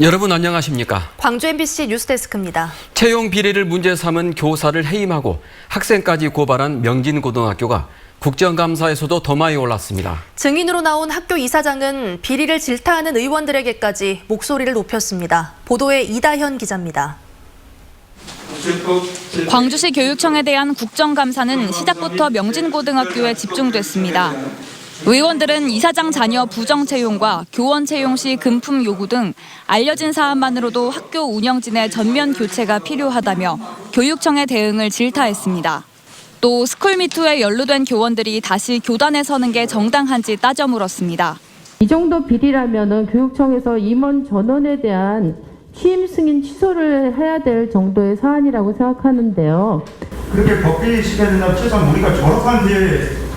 여러분 안녕하십니까? 광주 MBC 뉴스데스크입니다. 채용 비리를 문제 삼은 교사를 해임하고 학생까지 고발한 명진고등학교가 국정감사에서도 더 많이 올랐습니다. 증인으로 나온 학교 이사장은 비리를 질타하는 의원들에게까지 목소리를 높였습니다. 보도에 이다현 기자입니다. 광주시 교육청에 대한 국정감사는 시작부터 명진고등학교에 집중됐습니다. 의원들은 이사장 자녀 부정 채용과 교원 채용 시 금품 요구 등 알려진 사안만으로도 학교 운영진의 전면 교체가 필요하다며 교육청의 대응을 질타했습니다. 또 스쿨미투에 연루된 교원들이 다시 교단에 서는 게 정당한지 따져 물었습니다. 이 정도 비리라면은 교육청에서 임원 전원에 대한 취임 승인 취소를 해야 될 정도의 사안이라고 생각하는데요. 그렇게 법비리 시켜야 된다면 최소한 우리가 졸업한 뒤에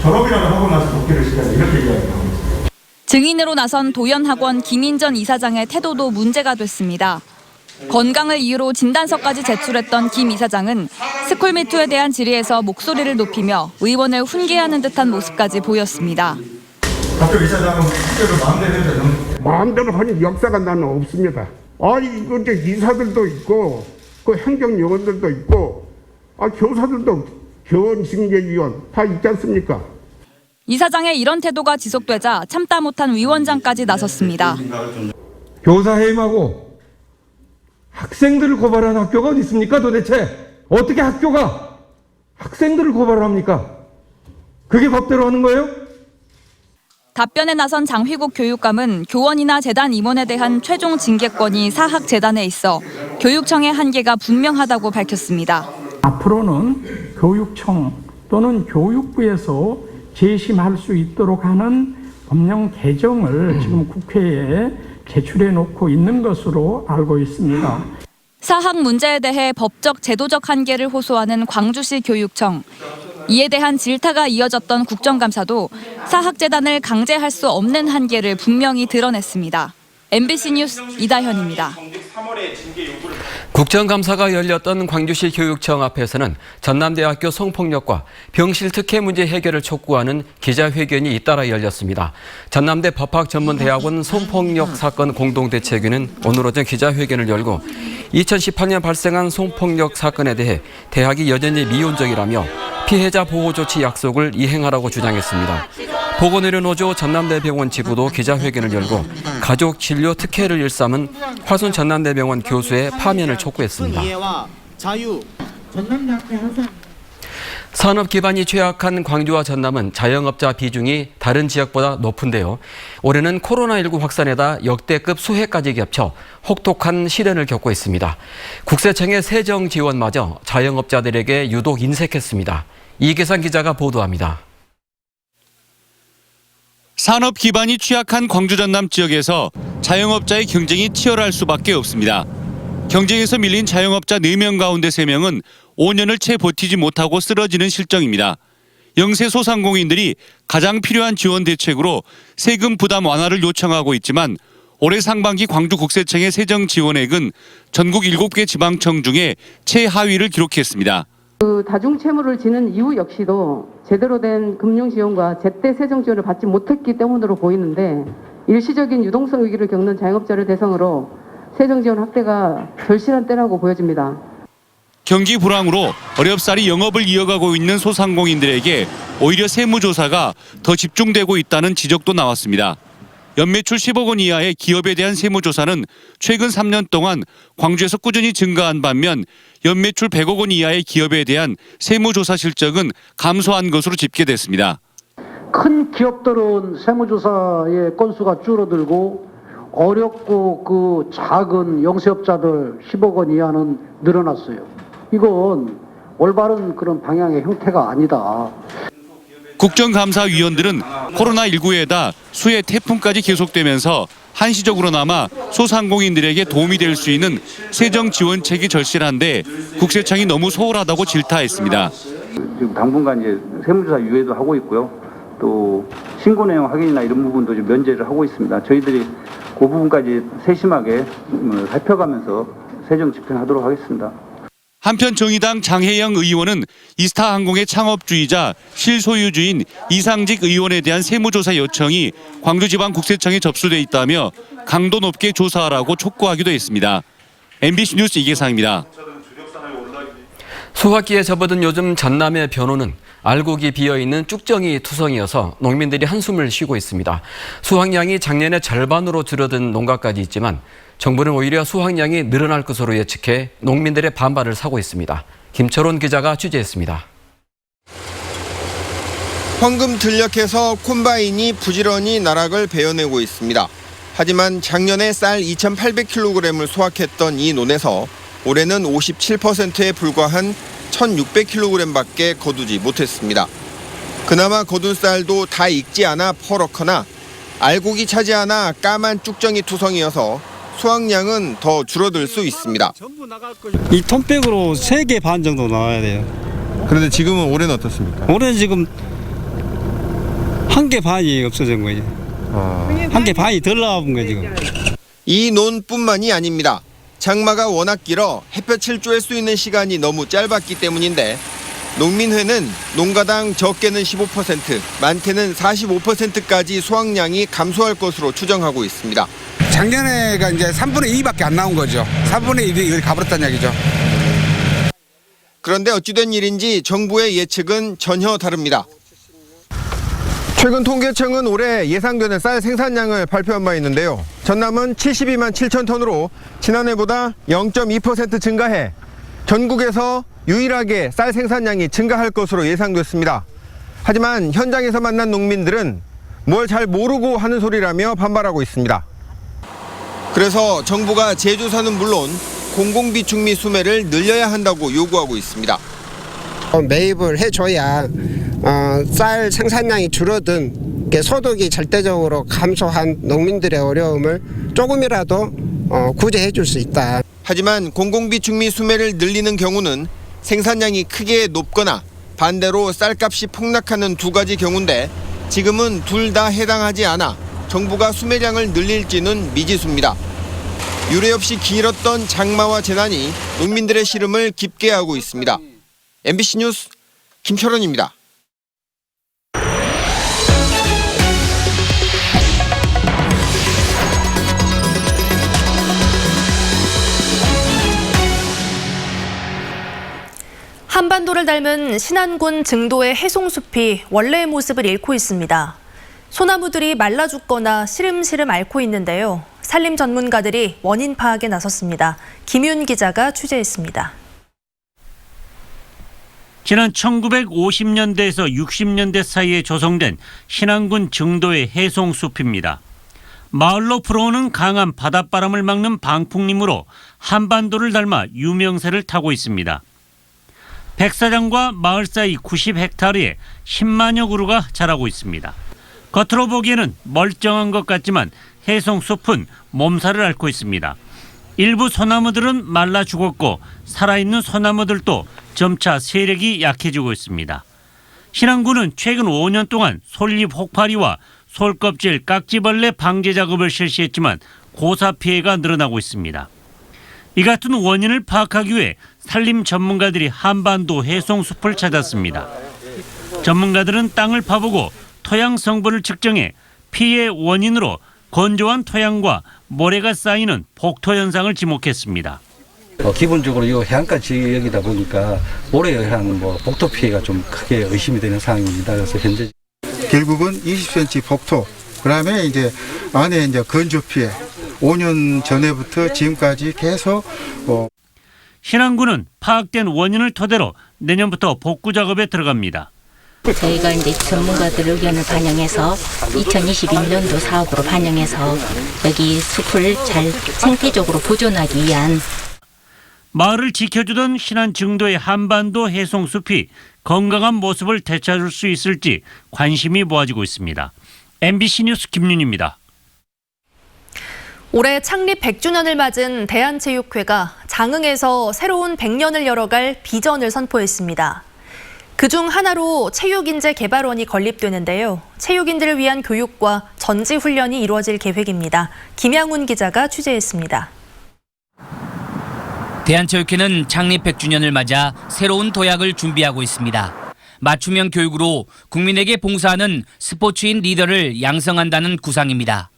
졸업이라도 하고 나서 복귀를 시켜야 돼 이렇게 이야기하고 있습니다. 증인으로 나선 도연학원 김인전 이사장의 태도도 문제가 됐습니다. 건강을 이유로 진단서까지 제출했던 김 이사장은 스쿨미투에 대한 질의에서 목소리를 높이며 의원을 훈계하는 듯한 모습까지 보였습니다. 학교 이사장은 학교를 마음대로 해도 되는 마음대로 하는 역사가 나는 없습니다. 아니 이거 이제 이사들도 있고 그 행정요원들도 있고 교사들도 교원징계위원 다 있지 않습니까? 이사장의 이런 태도가 지속되자 참다 못한 위원장까지 나섰습니다. 교사 해임하고 학생들을 고발한 학교가 어디 있습니까 도대체? 어떻게 학교가 학생들을 고발을 합니까? 그게 법대로 하는 거예요? 답변에 나선 장휘국 교육감은 교원이나 재단 임원에 대한 최종 징계권이 사학재단에 있어 교육청의 한계가 분명하다고 밝혔습니다. 앞으로는 교육청 또는 교육부에서 재심할 수 있도록 하는 법령 개정을 지금 국회에 제출해 놓고 있는 것으로 알고 있습니다. 사학 문제에 대해 법적 제도적 한계를 호소하는 광주시 교육청. 이에 대한 질타가 이어졌던 국정감사도 사학재단을 강제할 수 없는 한계를 분명히 드러냈습니다. MBC 뉴스 이다현입니다. 국정감사가 열렸던 광주시 교육청 앞에서는 전남대학교 성폭력과 병실 특혜 문제 해결을 촉구하는 기자회견이 잇따라 열렸습니다. 전남대 법학전문대학원 성폭력 사건 공동대책위는 오늘 오전 기자회견을 열고 2018년 발생한 성폭력 사건에 대해 대학이 여전히 미온적이라며 피해자 보호 조치 약속을 이행하라고 주장했습니다. 보건의료노조 전남대병원 지부도 기자회견을 열고 가족 진료 특혜를 일삼은 화순 전남대병원 교수의 파면을 촉구했습니다. 산업 기반이 취약한 광주와 전남은 자영업자 비중이 다른 지역보다 높은데요. 올해는 코로나19 확산에다 역대급 수해까지 겹쳐 혹독한 시련을 겪고 있습니다. 국세청의 세정 지원마저 자영업자들에게 유독 인색했습니다. 이계상 기자가 보도합니다. 산업 기반이 취약한 광주 전남 지역에서 자영업자의 경쟁이 치열할 수밖에 없습니다. 경쟁에서 밀린 자영업자 4명 가운데 3명은 5년을 채 버티지 못하고 쓰러지는 실정입니다. 영세 소상공인들이 가장 필요한 지원 대책으로 세금 부담 완화를 요청하고 있지만 올해 상반기 광주국세청의 세정 지원액은 전국 7개 지방청 중에 최하위를 기록했습니다. 다중 채무를 지는 이유 역시도 제대로 된 금융 지원과 제때 세정 지원을 받지 못했기 때문으로 보이는데 일시적인 유동성 위기를 겪는 자영업자를 대상으로 세정 지원 확대가 절실한 때라고 보여집니다. 경기 불황으로 어렵사리 영업을 이어가고 있는 소상공인들에게 오히려 세무조사가 더 집중되고 있다는 지적도 나왔습니다. 연매출 10억 원 이하의 기업에 대한 세무조사는 최근 3년 동안 광주에서 꾸준히 증가한 반면 연매출 100억 원 이하의 기업에 대한 세무조사 실적은 감소한 것으로 집계됐습니다. 큰 기업들은 세무조사의 건수가 줄어들고 어렵고 그 작은 영세업자들 10억 원 이하는 늘어났어요. 이건 올바른 그런 방향의 형태가 아니다. 국정감사위원들은 코로나19에다 수해 태풍까지 계속되면서 한시적으로나마 소상공인들에게 도움이 될 수 있는 세정 지원책이 절실한데 국세청이 너무 소홀하다고 질타했습니다. 지금 당분간 이제 세무조사 유예도 하고 있고요. 또 신고 내용 확인이나 이런 부분도 좀 면제를 하고 있습니다. 저희들이 그 부분까지 세심하게 살펴가면서 세정 집행하도록 하겠습니다. 한편 정의당 장혜영 의원은 이스타항공의 창업주이자 실소유주인 이상직 의원에 대한 세무조사 요청이 광주지방국세청에 접수돼 있다며 강도 높게 조사하라고 촉구하기도 했습니다. MBC 뉴스 이계상입니다. 수확기에 접어든 요즘 전남의 변호는 알곡이 비어있는 쭉정이 투성이어서 농민들이 한숨을 쉬고 있습니다. 수확량이 작년의 절반으로 줄어든 농가까지 있지만 정부는 오히려 수확량이 늘어날 것으로 예측해 농민들의 반발을 사고 있습니다. 김철원 기자가 취재했습니다. 황금 들녘에서 콤바인이 부지런히 나락을 베어내고 있습니다. 하지만 작년에 쌀 2,800kg을 수확했던 이 논에서 올해는 57%에 불과한 1,600kg밖에 거두지 못했습니다. 그나마 거둔 쌀도 다 익지 않아 퍼렇거나 알곡이 차지 않아 까만 쭉정이 투성이어서 수확량은 더 줄어들 수 있습니다. 이 톤백으로 3개 반 정도 나와야 돼요. 그런데 지금은 올해는 어떻습니까? 올해 지금 1개 반이 없어진 거예요. 1개 반이 덜 나온 거예요 지금. 이 논뿐만이 아닙니다. 장마가 워낙 길어 햇볕을 쬐을 수 있는 시간이 너무 짧았기 때문인데 농민회는 농가당 적게는 15%, 많게는 45%까지 수확량이 감소할 것으로 추정하고 있습니다. 작년에가 이제 3분의 2밖에 안 나온 거죠. 4분의 1이 가버렸다는 얘기죠. 그런데 어찌된 일인지 정부의 예측은 전혀 다릅니다. 최근 통계청은 올해 예상되는 쌀 생산량을 발표한 바 있는데요. 전남은 72만 7천 톤으로 지난해보다 0.2% 증가해 전국에서 유일하게 쌀 생산량이 증가할 것으로 예상됐습니다. 하지만 현장에서 만난 농민들은 뭘 잘 모르고 하는 소리라며 반발하고 있습니다. 그래서 정부가 제조사는 물론 공공비축미 수매를 늘려야 한다고 요구하고 있습니다. 매입을 해줘야 쌀 생산량이 줄어든 소득이 절대적으로 감소한 농민들의 어려움을 조금이라도 구제해 줄 수 있다. 하지만 공공비축미 수매를 늘리는 경우는 생산량이 크게 높거나 반대로 쌀값이 폭락하는 두 가지 경우인데 지금은 둘 다 해당하지 않아 정부가 수매량을 늘릴지는 미지수입니다. 유례 없이 길었던 장마와 재난이 농민들의 시름을 깊게 하고 있습니다. MBC 뉴스 김철원입니다. 한반도를 닮은 신안군 증도의 해송숲이 원래의 모습을 잃고 있습니다. 소나무들이 말라 죽거나 시름시름 앓고 있는데요. 산림 전문가들이 원인 파악에 나섰습니다. 김윤 기자가 취재했습니다. 지난 1950년대에서 60년대 사이에 조성된 신안군 증도의 해송숲입니다. 마을로 불어오는 강한 바닷바람을 막는 방풍림으로 한반도를 닮아 유명세를 타고 있습니다. 백사장과 마을 사이 90헥타르에 10만여 그루가 자라고 있습니다. 겉으로 보기에는 멀쩡한 것 같지만 해송숲은 몸살을 앓고 있습니다. 일부 소나무들은 말라 죽었고 살아있는 소나무들도 점차 세력이 약해지고 있습니다. 신안군은 최근 5년 동안 솔잎 혹파리와 솔껍질 깍지벌레 방제 작업을 실시했지만 고사 피해가 늘어나고 있습니다. 이 같은 원인을 파악하기 위해 산림 전문가들이 한반도 해송숲을 찾았습니다. 전문가들은 땅을 파보고 토양 성분을 측정해 피해 원인으로 건조한 토양과 모래가 쌓이는 복토 현상을 지목했습니다. 기본적으로 이 해안가 지역이다 보니까 모래에 의한 복토 피해가 좀 크게 의심이 되는 상황입니다. 그래서 현재 결국은 20cm 복토, 그다음에 이제 안에 이제 건조 피해. 5년 전에부터 지금까지 계속 신안군은 파악된 원인을 토대로 내년부터 복구 작업에 들어갑니다. 저희가 이제 전문가들 의견을 반영해서 2021년도 사업으로 반영해서 여기 숲을 잘 생태적으로 보존하기 위한 마을을 지켜주던 신안 증도의 한반도 해송숲이 건강한 모습을 되찾을 수 있을지 관심이 모아지고 있습니다. MBC 뉴스 김윤입니다. 올해 창립 100주년을 맞은 대한체육회가 장흥에서 새로운 100년을 열어갈 비전을 선포했습니다. 그중 하나로 체육인재 개발원이 건립되는데요. 체육인들을 위한 교육과 전지훈련이 이루어질 계획입니다. 김양훈 기자가 취재했습니다. 대한체육회는 창립 100주년을 맞아 새로운 도약을 준비하고 있습니다. 맞춤형 교육으로 국민에게 봉사하는 스포츠인 리더를 양성한다는 구상입니다.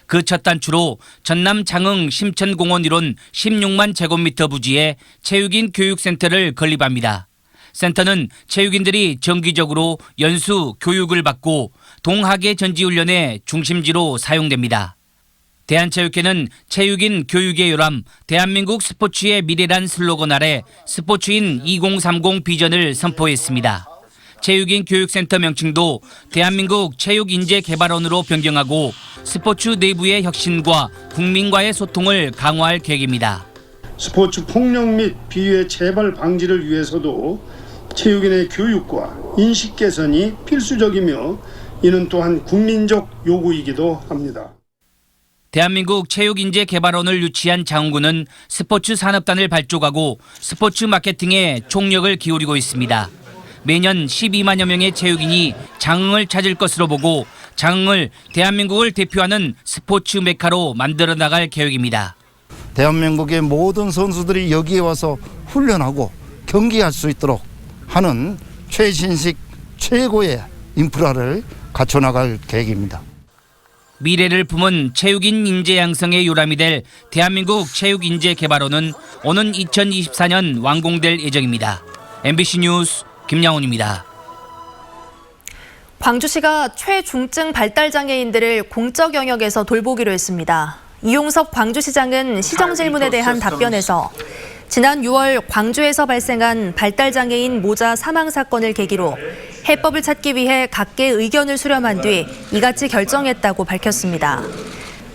그 첫 단추로 전남 장흥 심천공원 일원 16만 제곱미터 부지에 체육인 교육센터를 건립합니다. 센터는 체육인들이 정기적으로 연수, 교육을 받고 동학예 전지훈련의 중심지로 사용됩니다. 대한체육회는 체육인 교육의 요람, 대한민국 스포츠의 미래란 슬로건 아래 스포츠인 2030 비전을 선포했습니다. 체육인 교육센터 명칭도 대한민국 체육인재개발원으로 변경하고 스포츠 내부의 혁신과 국민과의 소통을 강화할 계획입니다. 스포츠 폭력 및 비유의 재발 방지를 위해서도 체육인의 교육과 인식 개선이 필수적이며 이는 또한 국민적 요구이기도 합니다. 대한민국 체육인재개발원을 유치한 장흥군은 스포츠 산업단을 발족하고 스포츠 마케팅에 총력을 기울이고 있습니다. 매년 12만여 명의 체육인이 장흥을 찾을 것으로 보고 장흥을 대한민국을 대표하는 스포츠 메카로 만들어 나갈 계획입니다. 대한민국의 모든 선수들이 여기에 와서 훈련하고 경기할 수 있도록 하는 최신식 최고의 인프라를 갖춰나갈 계획입니다. 미래를 품은 체육인 인재 양성의 요람이 될 대한민국 체육인재개발원은 오는 2024년 완공될 예정입니다. MBC 뉴스 김양훈입니다. 광주시가 최중증 발달장애인들을 공적 영역에서 돌보기로 했습니다. 이용섭 광주시장은 시정 질문에 대한 답변에서 지난 6월 광주에서 발생한 발달장애인 모자 사망 사건을 계기로 해법을 찾기 위해 각계의 의견을 수렴한 뒤 이같이 결정했다고 밝혔습니다.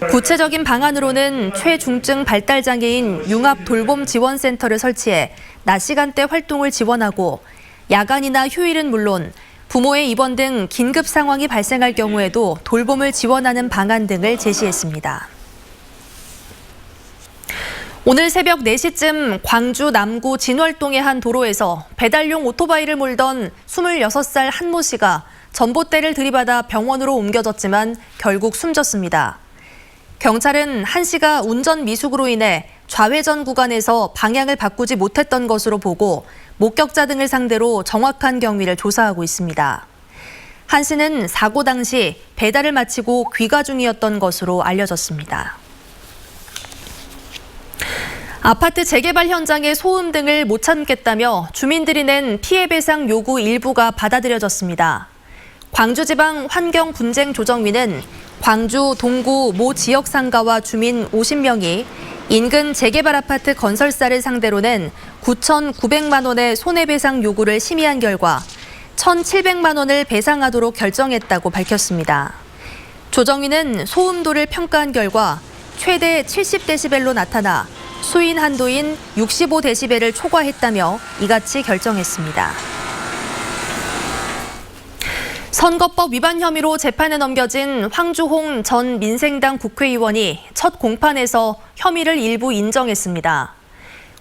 구체적인 방안으로는 최중증 발달장애인 융합 돌봄 지원센터를 설치해 낮 시간대 활동을 지원하고 야간이나 휴일은 물론 부모의 입원 등 긴급 상황이 발생할 경우에도 돌봄을 지원하는 방안 등을 제시했습니다. 오늘 새벽 4시쯤 광주 남구 진월동의 한 도로에서 배달용 오토바이를 몰던 26살 한모 씨가 전봇대를 들이받아 병원으로 옮겨졌지만 결국 숨졌습니다. 경찰은 한 씨가 운전 미숙으로 인해 좌회전 구간에서 방향을 바꾸지 못했던 것으로 보고 목격자 등을 상대로 정확한 경위를 조사하고 있습니다. 한 씨는 사고 당시 배달을 마치고 귀가 중이었던 것으로 알려졌습니다. 아파트 재개발 현장의 소음 등을 못 참겠다며 주민들이 낸 피해 배상 요구 일부가 받아들여졌습니다. 광주지방 환경분쟁조정위는 광주 동구 모 지역 상가와 주민 50명이 인근 재개발 아파트 건설사를 상대로 낸 9,900만 원의 손해배상 요구를 심의한 결과 1,700만 원을 배상하도록 결정했다고 밝혔습니다. 조정위는 소음도를 평가한 결과 최대 70데시벨로 나타나 수인 한도인 65데시벨을 초과했다며 이같이 결정했습니다. 선거법 위반 혐의로 재판에 넘겨진 황주홍 전 민생당 국회의원이 첫 공판에서 혐의를 일부 인정했습니다.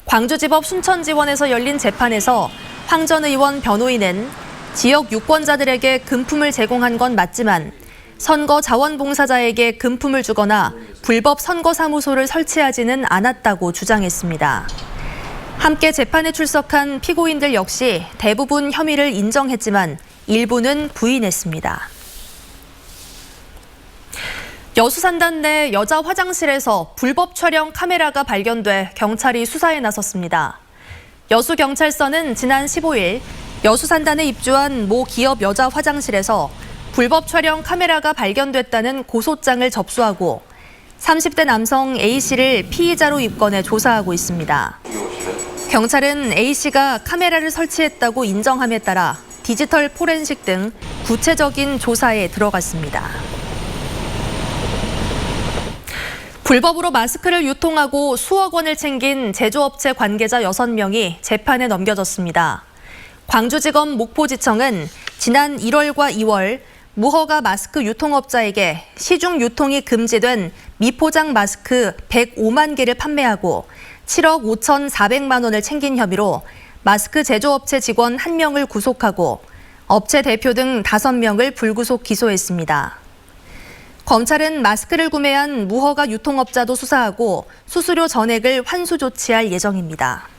광주지법 순천지원에서 열린 재판에서 황 전 의원 변호인은 지역 유권자들에게 금품을 제공한 건 맞지만 선거 자원봉사자에게 금품을 주거나 불법 선거사무소를 설치하지는 않았다고 주장했습니다. 함께 재판에 출석한 피고인들 역시 대부분 혐의를 인정했지만 일부는 부인했습니다. 여수산단 내 여자 화장실에서 불법 촬영 카메라가 발견돼 경찰이 수사에 나섰습니다. 여수경찰서는 지난 15일 여수산단에 입주한 모 기업 여자 화장실에서 불법 촬영 카메라가 발견됐다는 고소장을 접수하고 30대 남성 A씨를 피의자로 입건해 조사하고 있습니다. 경찰은 A씨가 카메라를 설치했다고 인정함에 따라 디지털 포렌식 등 구체적인 조사에 들어갔습니다. 불법으로 마스크를 유통하고 수억 원을 챙긴 제조업체 관계자 6명이 재판에 넘겨졌습니다. 광주지검 목포지청은 지난 1월과 2월 무허가 마스크 유통업자에게 시중 유통이 금지된 미포장 마스크 105만 개를 판매하고 7억 5,400만 원을 챙긴 혐의로 마스크 제조업체 직원 1명을 구속하고 업체 대표 등 5명을 불구속 기소했습니다. 검찰은 마스크를 구매한 무허가 유통업자도 수사하고 수수료 전액을 환수 조치할 예정입니다.